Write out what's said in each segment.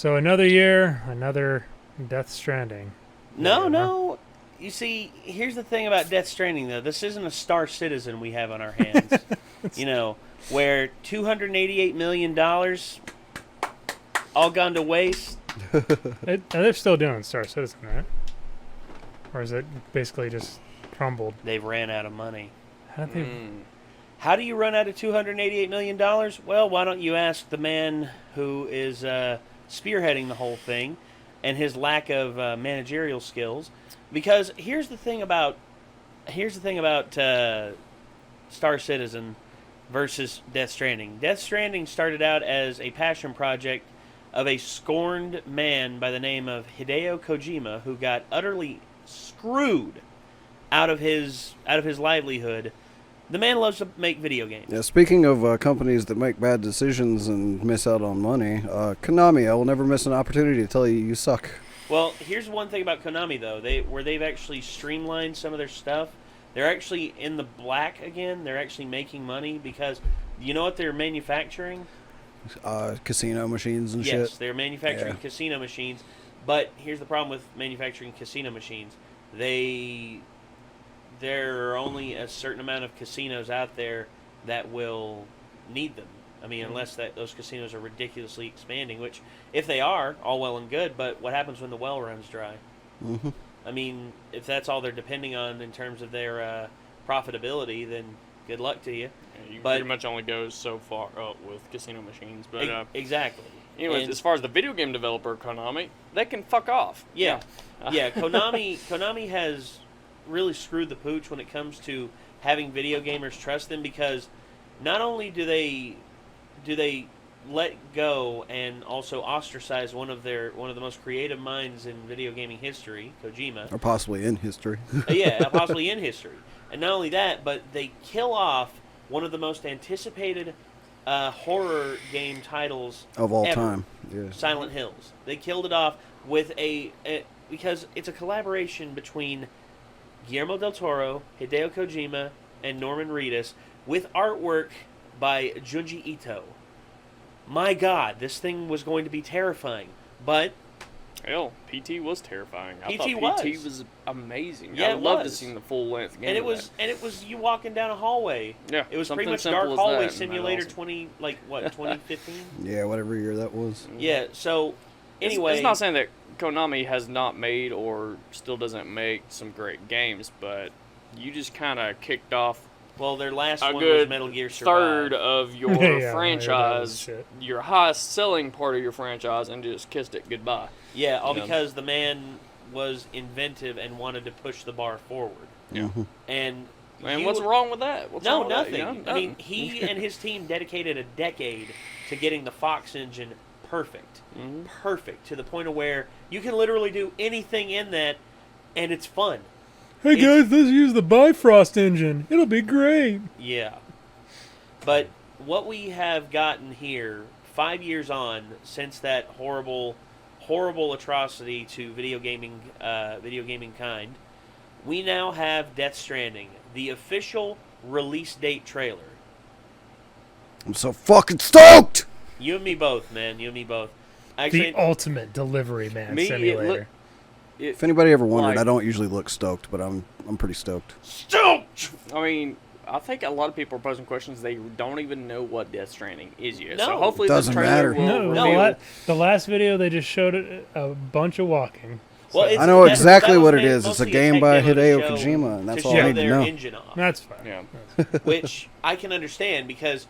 So another year, another Death Stranding. No. You see, here's the thing about Death Stranding, though. This isn't a Star Citizen we have on our hands. Where $288 million all gone to waste. They're still doing Star Citizen, right? Or is it basically just crumbled? They've ran out of money. How do you run out of $288 million? Well, why don't you ask the man who is spearheading the whole thing and his lack of managerial skills. Because here's the thing about Star Citizen versus Death Stranding. Death Stranding started out as a passion project of a scorned man by the name of Hideo Kojima, who got utterly screwed out of his livelihood. The man loves to make video games. Yeah, speaking of companies that make bad decisions and miss out on money, Konami, I will never miss an opportunity to tell you you suck. Well, here's one thing about Konami, though. They've actually streamlined some of their stuff. They're actually in the black again. They're actually making money because, you know what they're manufacturing? Casino machines and shit. Yes, they're manufacturing casino machines. But here's the problem with manufacturing casino machines. There are only a certain amount of casinos out there that will need them. I mean, unless those casinos are ridiculously expanding, which, if they are, all well and good, but what happens when the well runs dry? Mm-hmm. I mean, if that's all they're depending on in terms of their profitability, then good luck to you. Yeah, you pretty much only go so far with casino machines. But exactly. Anyways, as far as the video game developer, Konami, they can fuck off. Yeah. Konami has really screwed the pooch when it comes to having video gamers trust them, because not only do they let go and also ostracize one of the most creative minds in video gaming history, Kojima. Or possibly in history. Possibly in history. And not only that, but they kill off one of the most anticipated horror game titles of all ever, time. Yes. Silent Hills. They killed it off with because it's a collaboration between Guillermo del Toro, Hideo Kojima, and Norman Reedus, with artwork by Junji Ito. My God, this thing was going to be terrifying, but hell, PT was terrifying. PT was amazing. Yeah, I would love to see the full length game. And it was you walking down a hallway. Yeah, it was pretty much Dark Hallway Simulator 2015. Yeah, whatever year that was. Yeah. So anyway, it's not saying that Konami has not made or still doesn't make some great games, but you just kind of kicked off. Well, their last one was Metal Gear Survive. Third of your franchise, your highest selling part of your franchise, and just kissed it goodbye. Yeah, all because the man was inventive and wanted to push the bar forward. Yeah. And what's wrong with that? Nothing. I mean, he and his team dedicated a decade to getting the Fox engine perfect. Mm-hmm. Perfect, to the point of where you can literally do anything in that, and it's fun. Hey guys, let's use the Bifrost engine. It'll be great. Yeah. But what we have gotten here, 5 years on, since that horrible atrocity to video gaming kind, we now have Death Stranding, the official release date trailer. I'm so fucking stoked! You and me both, man. You and me both. Actually, the ultimate delivery man simulator. If anybody ever wondered, I don't usually look stoked, but I'm pretty stoked. Stoked! I mean, I think a lot of people are posing questions. They don't even know what Death Stranding is yet. No. So hopefully Doesn't this trailer matter. will No, the last video they just showed a bunch of walking. Well, I know exactly what it is. It's a game by Hideo Kojima, and that's all I need to know. Engine off. That's fine. Yeah. Which I can understand, because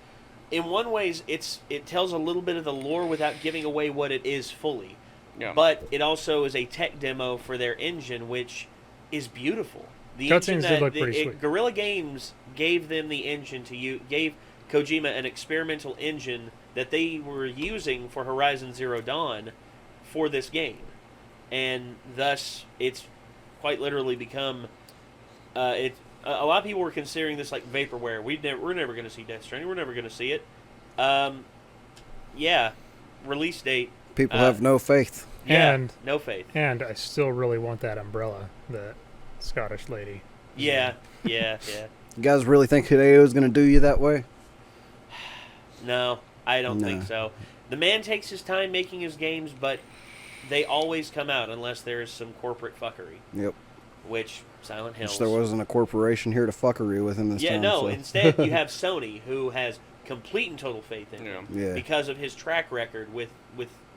in one ways it tells a little bit of the lore without giving away what it is fully. Yeah. But it also is a tech demo for their engine, which is beautiful. The Cutscenes did look pretty sweet. Guerrilla Games gave them the engine gave Kojima an experimental engine that they were using for Horizon Zero Dawn for this game. And thus, it's quite literally become... a lot of people were considering this like vaporware. We're never going to see Death Stranding. We're never going to see it. Yeah. Release date. People have no faith. And no faith. And I still really want that umbrella, the Scottish lady. Yeah. You guys really think Hideo is going to do you that way? No, I don't think so. The man takes his time making his games, but they always come out unless there is some corporate fuckery. Yep. Which Silent Hills. Which there wasn't a corporation here to fuckery with him this time. Yeah, no. So. Instead, you have Sony, who has complete and total faith in him Yeah. because of his track record with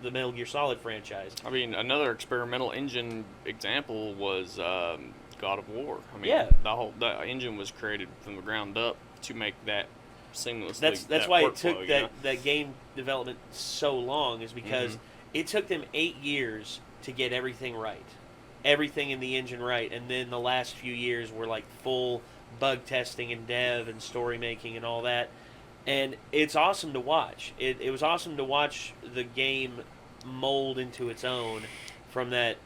the Metal Gear Solid franchise. I mean, another experimental engine example was God of War. I mean, Yeah. the engine was created from the ground up to make that seamlessly. That's why it workflow, took you know? that game development so long, is because it took them 8 years to get everything right. Everything in the engine right, and then the last few years were like full bug testing and dev and story making and all that, and it's awesome to watch. It was awesome to watch the game mold into its own from that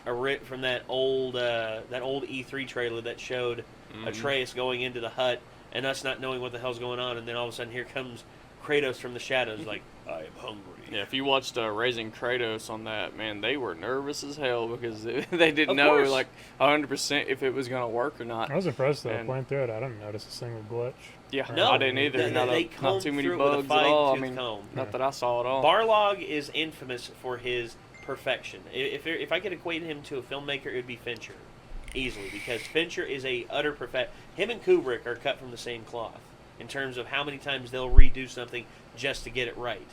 old E3 trailer that showed Atreus going into the hut and us not knowing what the hell's going on, and then all of a sudden here comes Kratos from the shadows like, I am hungry. Yeah, if you watched Raising Kratos on that, man, they were nervous as hell because they didn't Of know course. like 100% if it was going to work or not. I was impressed though. And- Playing through it, I didn't notice a single glitch. Yeah, No, I didn't either. they not combed too many through it with a bugs at all. I fine-tooth mean, comb. not that I saw at all. Barlog is infamous for his perfection. If I could equate him to a filmmaker, it would be Fincher, easily, because Fincher is a utter perfect. Him and Kubrick are cut from the same cloth in terms of how many times they'll redo something just to get it right.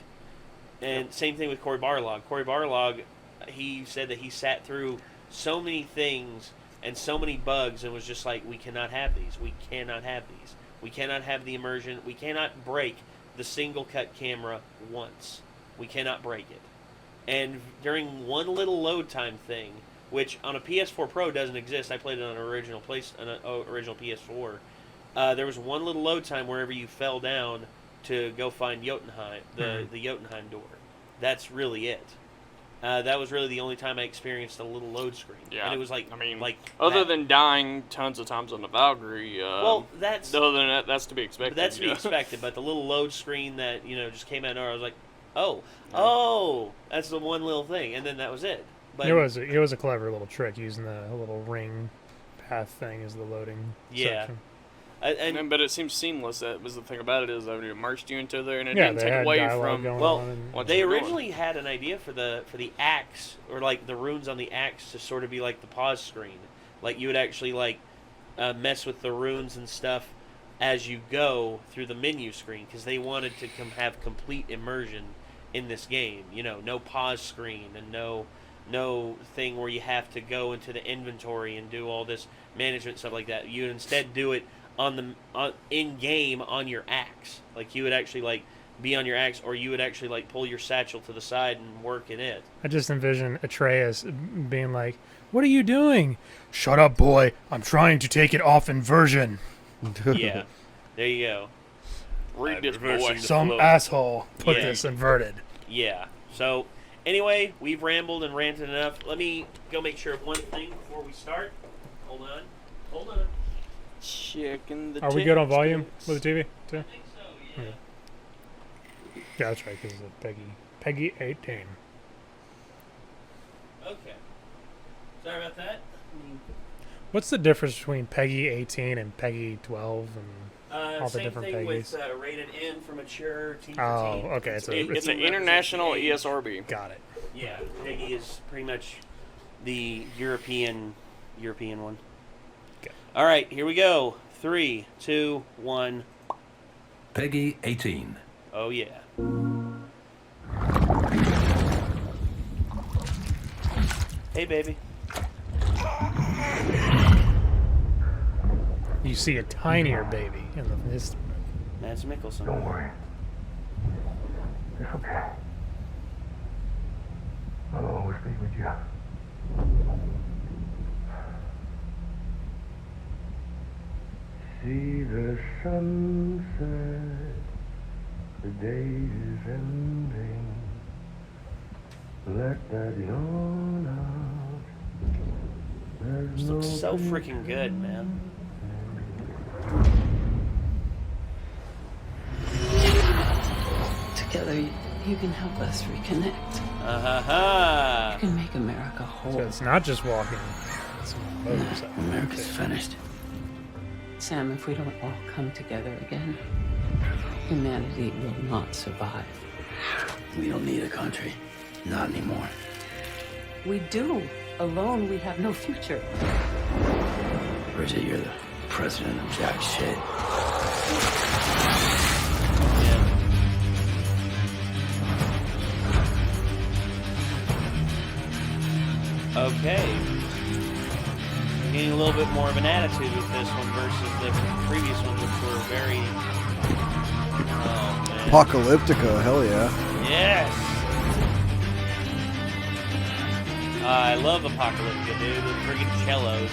And same thing with Cory Barlog. Cory Barlog, he said that he sat through so many things and so many bugs and was just like, we cannot have these. We cannot have these. We cannot have the immersion. We cannot break the single cut camera once. We cannot break it. And during one little load time thing, which on a PS4 Pro doesn't exist, I played it on an original PS4. There was one little load time wherever you fell down to go find Jotunheim, the Jotunheim door. That's really it. That was really the only time I experienced a little load screen. Yeah, And it was like, I mean, like other that. than dying tons of times on the Valkyrie, Well, that's other than that, that's to be expected. But that's to be yeah. expected. But the little load screen that just came out of nowhere, I was like, oh, that's the one little thing, and then that was it. But It was a clever little trick using the little ring path thing as the loading section. But it seems seamless. That was the thing about it, is that it immersed you into there, and it Yeah, didn't they take had away dialogue from going Well, on and- what they you're doing. originally had an idea for the axe, or like the runes on the axe, to sort of be like the pause screen. Like you would actually like mess with the runes and stuff as you go through the menu screen, because they wanted to have complete immersion in this game. No pause screen and no thing where you have to go into the inventory and do all this management stuff like that. You instead do it in game on your axe. Like you would actually like be on your axe, or you would actually like pull your satchel to the side and work in it. I just envision Atreus being like, "What are you doing? Shut up, boy! I'm trying to take it off inversion. Yeah, there you go. Read this, reversing boy. the Some flow. asshole put Yeah. this inverted." Yeah. So anyway, we've rambled and ranted enough. Let me go make sure of one thing before we start. Hold on. Checking the Are we good on volume textbooks. with the TV too? I think so. Yeah. Yeah, that's right. Because it's Peggy 18. Okay. Sorry about that. What's the difference between Peggy 18 and Peggy 12 and all the Same different thing Peggies? with rated M for mature, T for Oh, teen. okay. It's It's an international ESRB. got it. Yeah, Peggy is pretty much the European one. Okay. All right, here we go. 3, 2, 1. Peggy 18. Oh yeah. Hey, baby. You see a tinier baby in the history. Mads Mikkelsen. Don't worry. It's okay. I'll always be with you. See the sunset, the day is ending. Let that yawn out. There's This looks so no freaking good, man. Together, you can help us reconnect. Ha You can make America whole. So it's not just walking. It's moves. America's finished. Sam, if we don't all come together again, humanity will not survive. We don't need a country. Not anymore. We do. Alone, we have no future. Bridget, you're the president of jack shit. Okay. We're getting a little bit more of an attitude with this one versus the previous ones, which were very... Oh, man. Apocalyptica, hell yeah. Yes! I love Apocalyptica, dude. The friggin' cellos.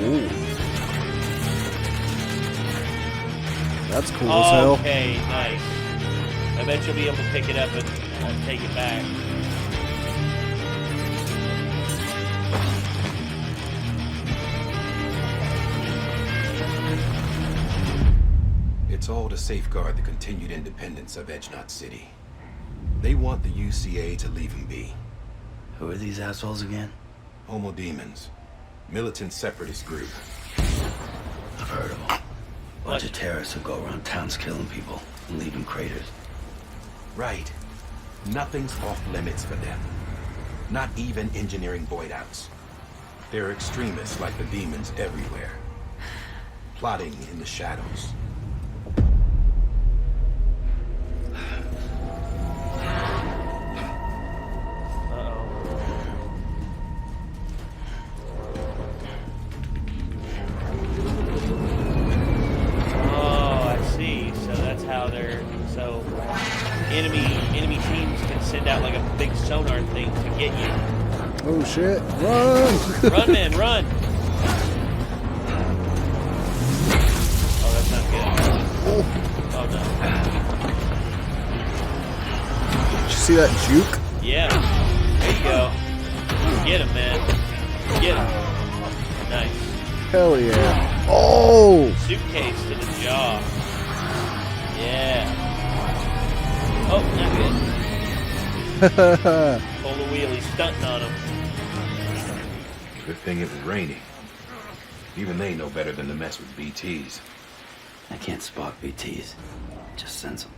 Ooh. That's cool as hell. Okay, nice. I bet you'll be able to pick it up and take it back. It's all to safeguard the continued independence of Edgenot City. They want the UCA to leave him be. Who are these assholes again? Homo Demons. Militant separatist group. I've heard of them. Bunch of terrorists who go around towns killing people and leaving craters. Right. Nothing's off limits for them. Not even engineering void outs. They're extremists like the demons everywhere. Plotting in the shadows. Enemy teams can send out like a big sonar thing to get you. Oh shit, run! Run, man, run! Oh, that's not good. Oh no. Did you see that juke? Yeah. There you go. Get him, man. Get him. Nice. Hell yeah. Oh! Suitcase to the jaw. Yeah. Oh, not good. Pull the wheelie, stunting on him. Good thing it was raining. Even they know better than to mess with BTs. I can't spot BTs. Just sense them.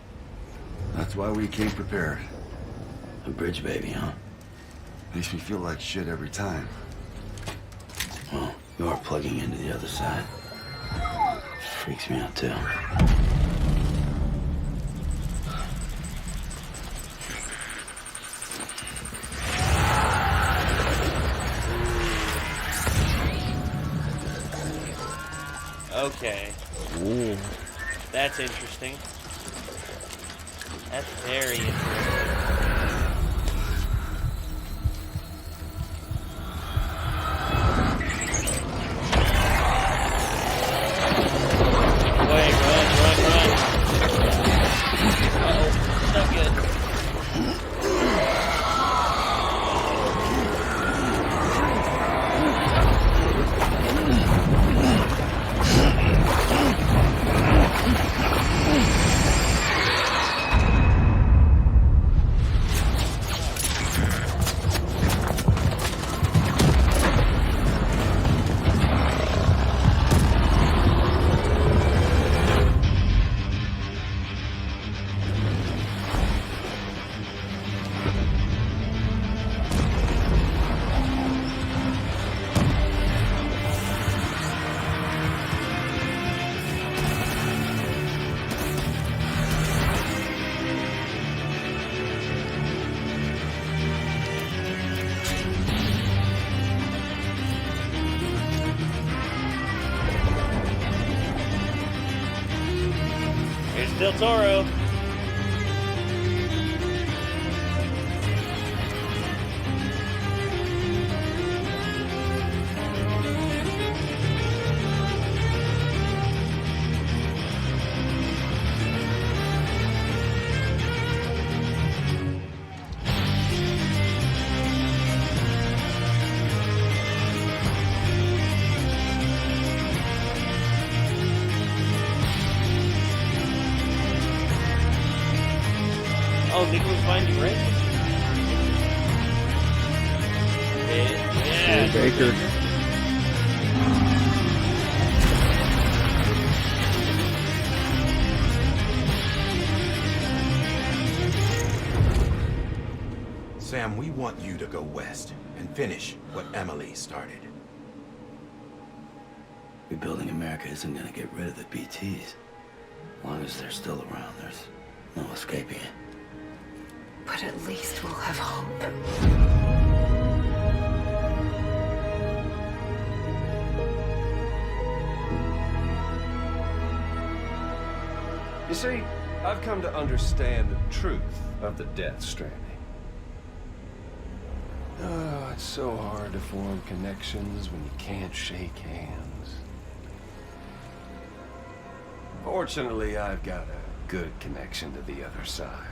That's why we came prepared. A bridge baby, huh? Makes me feel like shit every time. Well, you're plugging into the other side. Freaks me out too. Okay. Ooh. That's interesting. That's very interesting. Wait, run. Uh-oh, not good. Del Toro. Oh, Nicholas finding Ray. Yeah. Baker. Sam, we want you to go west and finish what Emily started. Rebuilding America isn't gonna get rid of the BTs. As long as they're still around, there's no escaping it. But at least we'll have hope. You see, I've come to understand the truth of the Death Stranding. Oh, it's so hard to form connections when you can't shake hands. Fortunately, I've got a good connection to the other side.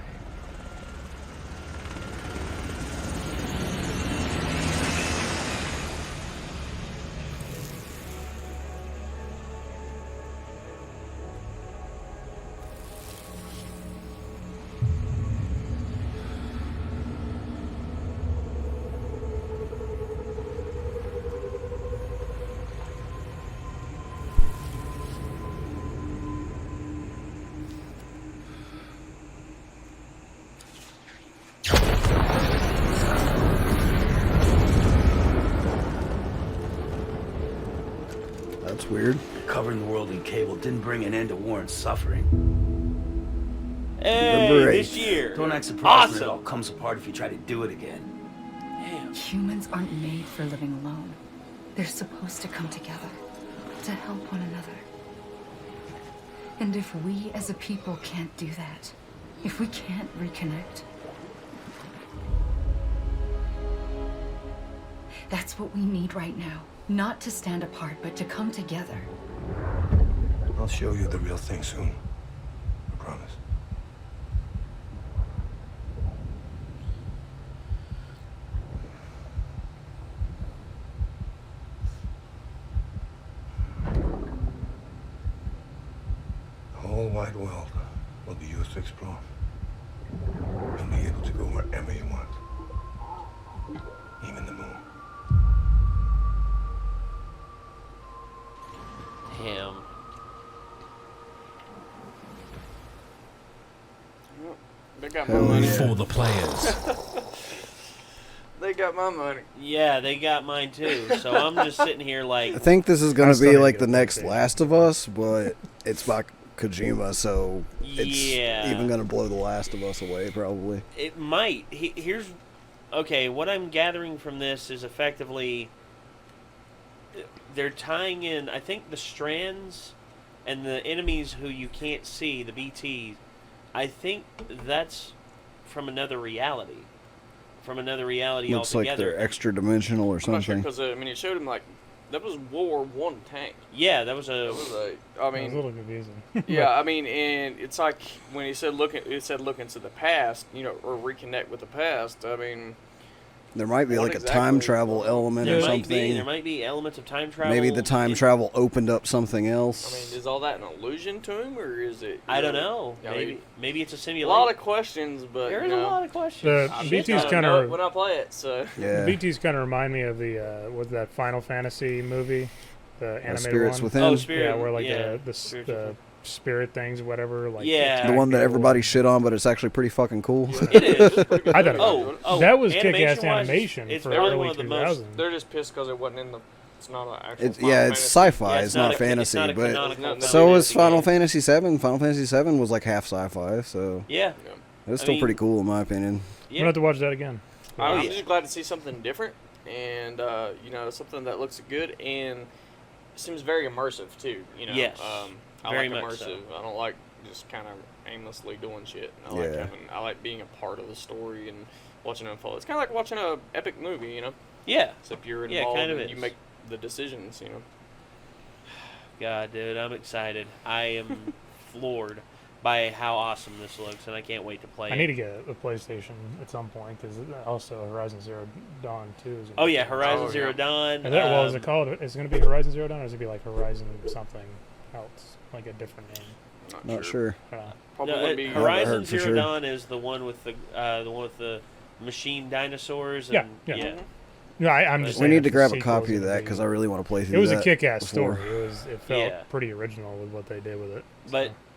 That's weird. Covering the world in cable didn't bring an end to war and suffering. Hey, Number this 8. year. Don't act surprised when it all Awesome. comes apart if you try to do it again. Damn. Humans aren't made for living alone. They're supposed to come together, to help one another. And if we as a people can't do that, if we can't reconnect, that's what we need right now. Not to stand apart, but to come together. I'll show you the real thing soon. I promise. The whole wide world will be yours to explore. You'll be able to go wherever you want. Even the moon. Damn. They got my Hell money. yeah. For the players. They got my money. Yeah, they got mine too. So I'm just sitting here like, I think this is I gonna still be need like to go the to next PlayStation. Last of Us, but it's by Kojima, so it's Yeah. even gonna blow the Last of Us away, probably. it might. Here's, okay, what I'm gathering from this is effectively they're tying in, I think, the strands and the enemies who you can't see, the BTs. I think that's from another reality. From another reality Looks like altogether. they're extra dimensional or I'm not sure something. because I mean it showed him like that was World War I tank. Yeah, that was a. That was a. I It was a mean, little confusing. yeah, I mean, and it's like when he said look into the past, you know, or reconnect with the past. I mean, There might be What like a exactly time is travel going on? element There or might something. be. There might be elements of time travel. Maybe the time travel opened up something else. I mean, is all that an illusion to him, or is it? I don't really- know. Yeah, Maybe it's a a simulation. lot of questions, but There you is a know, lot of questions. The I'm BTs just kind know it of when I play it. So yeah. the BTs kind of remind me of the was that Final Fantasy movie, the animated Spirits one. Within. Oh, Spirit. Yeah, where like yeah. the spirit things, whatever. Like Yeah. The one that attack everybody shit on, but it's actually pretty fucking cool. It is. I thought it Oh, oh, that was kick-ass animation-wise, animation it's for probably early one of the most- 2000s. they're just pissed because it wasn't in the. It's not an actual. It's, Final yeah, it's Fantasy. sci-fi. Yeah, it's not a fantasy, it's not a but canonical No, no. so is fantasy Final game. Fantasy VII. Final Fantasy VII was like half sci-fi, so Yeah. it's I still mean- pretty cool in my opinion. I'm Yeah. gonna have to watch that again. I'm yeah. just glad to see something different, and you know, something that looks good and seems very immersive too. You know, Yes, I very like much immersive. so. I don't like just kind of aimlessly doing shit. Yeah. I like being a part of the story and watching it unfold. It's kind of like watching a epic movie, you know. Yeah. Except you're Yeah, involved kind of and you is. make the decisions, you know. God, dude, I'm excited. I am floored by how awesome this looks, and I can't wait to play I it. need to get a PlayStation at some point because also Horizon Zero Dawn 2 is. Oh yeah, Horizon Oh, Zero yeah. Dawn. Is that, well, is it called? Is it going to be Horizon Zero Dawn, or is it be like Horizon something else, like a different name? Not sure. Probably No, wouldn't be. Horizon heard for Zero sure. Dawn is the one with the machine dinosaurs. And, Yeah, yeah. No, I'm just. We saying need if to the grab a sequel's copy of gonna that be- because I really want to play through It was that a kick-ass before. story. It felt Yeah. pretty original with what they did with it.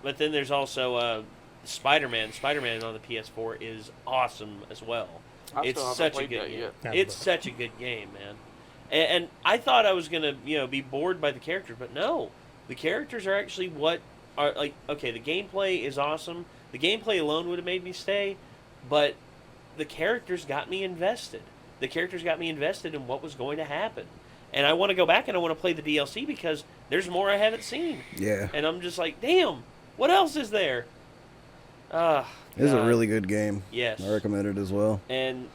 But then there's also Spider-Man. Spider-Man on the PS4 is awesome as well. I It's still haven't such a played good that game. yet. It's such a good game, man. And I thought I was gonna, be bored by the characters, but no, the characters are actually what are like. Okay, the gameplay is awesome. The gameplay alone would have made me stay, but the characters got me invested. The characters got me invested in what was going to happen, and I want to go back and I want to play the DLC because there's more I haven't seen. Yeah. And I'm just like, damn, what else is there? It's a really good game. Yes. I recommend it as well. And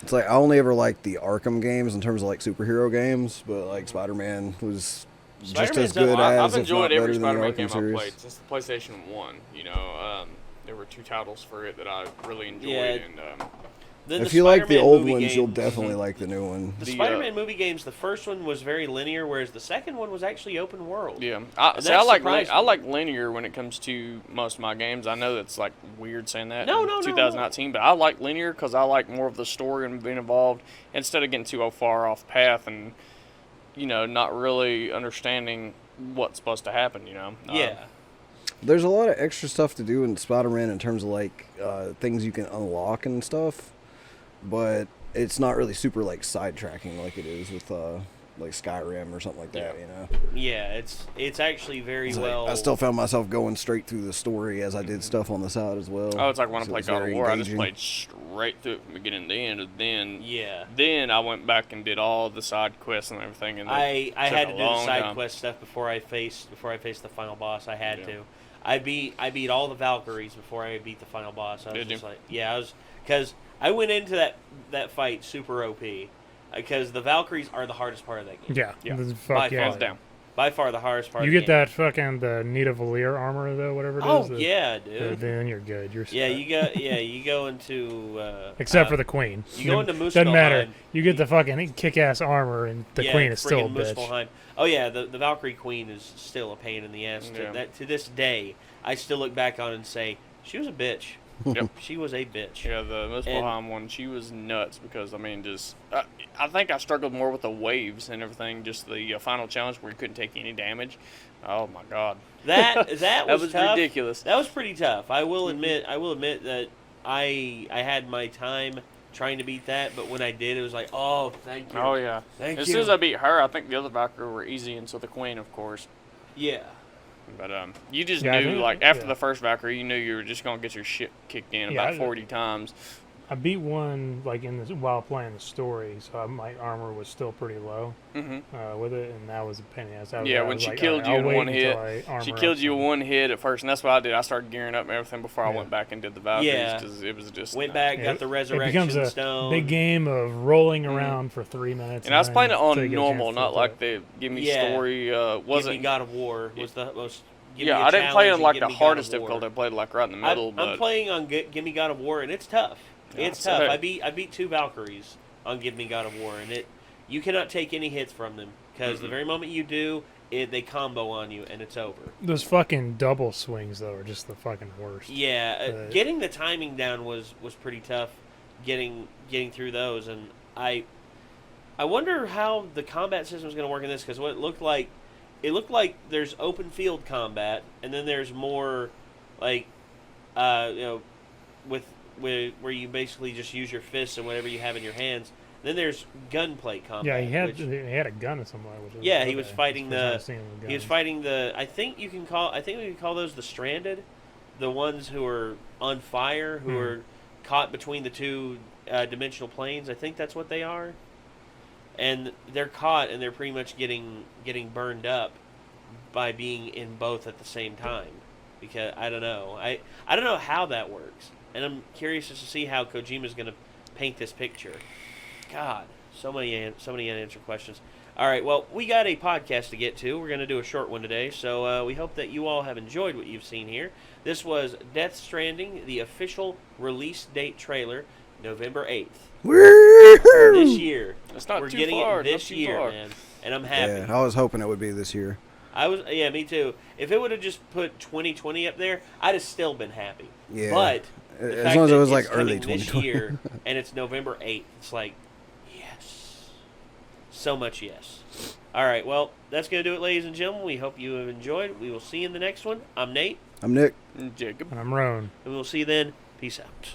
It's like I only ever liked the Arkham games in terms of like superhero games, but like Spider-Man was just Spider-Man's as good done- as, I've if not enjoyed better every than the Spider-Man Arkham game I've series. played since the PlayStation 1. There were 2 titles for it that I really enjoyed. Yeah. And then If the you like the Spider-Man old movie ones, you'll games- definitely like the new one. The Spider-Man movie games, the first one was very linear, whereas the second one was actually open world. yeah, And I that like surprised I me. like linear when it comes to most of my games. I know that's like weird saying that. No, in no, no, 2019, but I like linear because I like more of the story and being involved instead of getting too far off path and not really understanding what's supposed to happen. Yeah. There's a lot of extra stuff to do in Spider-Man in terms of like things you can unlock and stuff, but it's not really super like sidetracking like it is with like Skyrim or something like that. Yeah, it's actually very It's like, well. I still found myself going straight through the story as I did stuff on the side as well. Oh, it's like when I So played it's God of very War. I just engaging. played straight through it from beginning to end, and Yeah. then I went back and did all the side quests and everything. And I took had a to do the long side time. quest stuff before I faced the final boss. I had Yeah. to. I beat all the Valkyries before I beat the final boss. I was Did you? just like, yeah, because I went into that fight super OP because the Valkyries are the hardest part of that game. Yeah. Yeah. Fuck yeah. Hands down. By far the hardest part. You of the get game. that fucking the Nidavellir armor though, whatever it is. Oh the- yeah, dude. Then you're good. You're Yeah, set. you go into Except for the queen. you go into Doesn't matter. Muspelheim. You get the fucking kick-ass armor, and the queen is still a friggin' bitch. Muspelheim. Oh yeah, the Valkyrie Queen is still a pain in the ass. Yeah. To this day, I still look back on and say she was a bitch. Yep. She was a bitch. Yeah, the Muspelheim one, she was nuts because, I think I struggled more with the waves and everything, just the final challenge where you couldn't take any damage. Oh, my God. That was tough. ridiculous. That was pretty tough. I will admit that I had my time trying to beat that, but when I did, it was like, oh, thank you. Oh, yeah. Thank as you. soon as I beat her, I think the other Valkyrie were easy, and so the Queen, of course. Yeah. But you just Yeah, I knew, think- like, after yeah. the first Valkyrie, you knew you were just going to get your shit kicked in Yeah, about I- 40 times. I beat one like while playing the story, so my armor was still pretty low with it, and that was a pain in the ass. Yeah, when she killed you in one hit, she killed you in in one hit at first, and that's what I did. I started gearing up and everything before I Yeah. went back and did the Valkyries Yeah. because it was just Went back, Yeah, got the It resurrection becomes a stone. big game of rolling around for 3 minutes. And I was playing it until you on get a normal, chance to not flip like it. the Give Me Yeah. Story. Give Wasn't Me God of War was the most. Give yeah, me a I didn't play it challenge on and like give the me God of hardest War. difficulty. I played like right in the middle. I'm playing on Give Me God of War, and it's tough. Yeah, It's it's tough. okay. I beat 2 Valkyries on Give Me God of War, and you cannot take any hits from them because the very moment you do, they combo on you, and it's over. Those fucking double swings though are just the fucking worst. Yeah, getting the timing down was pretty tough. Getting through those, and I wonder how the combat system is going to work in this because what it looked like there's open field combat, and then there's more like with where you basically just use your fists and whatever you have in your hands. Then there's gunplay combat. Yeah, which, he had a gun or somewhere. Which was, yeah, he was fighting It's the first time I've seen him with he was guns. fighting the. I think we can call those the stranded, the ones who are on fire, who are caught between the 2 dimensional planes. I think that's what they are. And they're caught, and they're pretty much getting burned up by being in both at the same time. Because I don't know, I don't know how that works, and I'm curious just to see how Kojima's going to paint this picture. God, so many unanswered questions. All right, well, we got a podcast to get to. We're going to do a short one today, so we hope that you all have enjoyed what you've seen here. This was Death Stranding, the official release date trailer, November 8th. This year. It's not We're too getting far, it this not too year, far. man, and I'm happy. Yeah, I was hoping it would be this year. Yeah, me too. If it would have just put 2020 up there, I'd have still been happy. Yeah. But the As fact long as it that was like it's early coming this 2020. year and it's November 8th, it's like, yes. So much yes. All right, well, that's going to do it, ladies and gentlemen. We hope you have enjoyed. We will see you in the next one. I'm Nate. I'm Nick. Jacob. And I'm Roan. And we'll see you then. Peace out.